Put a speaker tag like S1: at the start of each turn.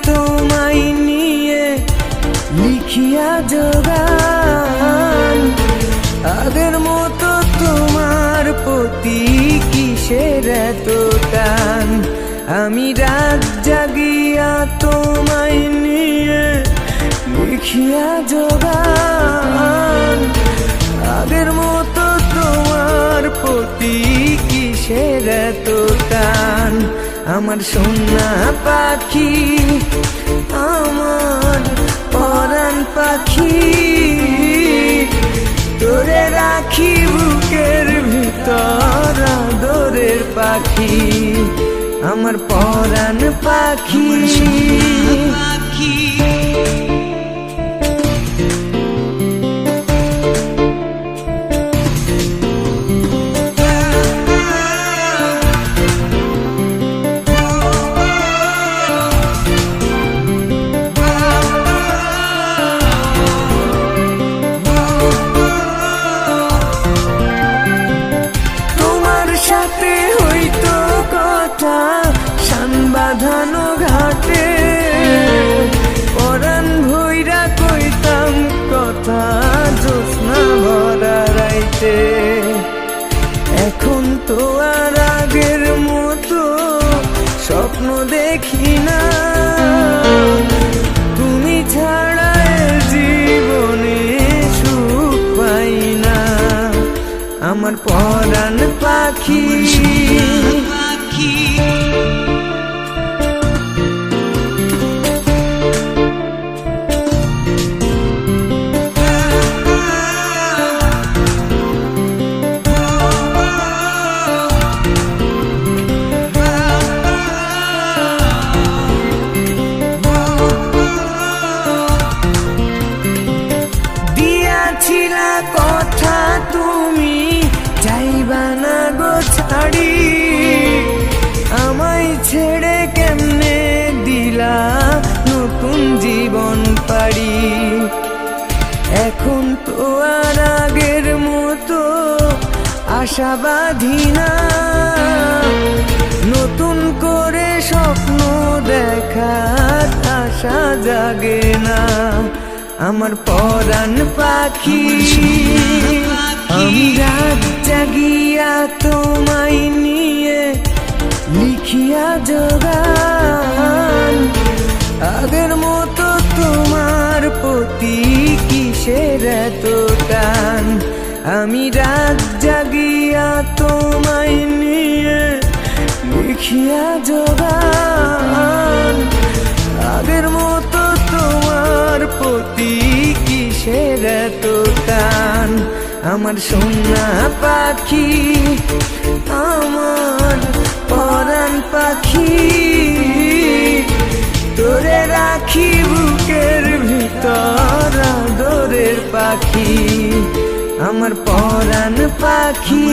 S1: তোমায় নিয়ে লিখিয়া জগান, আগের মতো তোমার প্রতি কিসের এত টান। আমি রাত জাগিয়া তোমায় নিয়ে লিখিয়া জগান, আগের মতো তোমার প্রতি কিসের এত টান। আমার সোনা পাখি, আমার পরাণ পাখি, তোরে রাখি বুকের ভিতর আদরের পাখি, আমার পরাণ পাখি। বাঁধানো ঘাটে পরাণ ভইরা কইতাম কথা জ্যোৎস্না ভরা রাইতে। এখন তো আর আগের মতো স্বপ্ন দেখি না, তুমি ছাড়া জীবনে সুখ পাই না। আমার পরাণ পাখি, কথা তুমি যাইবা না গো ছাড়ি, আমায় ছেড়ে কেমনে দিলা নতুন জীবন পাড়ি। এখন তো আর আগের মতো আশা বাঁধি না, নতুন করে স্বপ্ন দেখার আশা জাগে না। আমার পরাণ পাখি, আমি রাত জাগিয়া তোমায় নিয়ে লিখিয়া জগান, আগের মতো তোমার প্রতি কিসের এত টান। আমি রাত জাগিয়া তোমায় নিয়ে লিখিয়া জগান, আগের মতো তোমার প্রতি কিসের এত টান। আমার সোনা পাখি, আমার পরাণ পাখি, তোরে রাখি বুকের ভিতর আদরের পাখি, আমার পরাণ পাখি।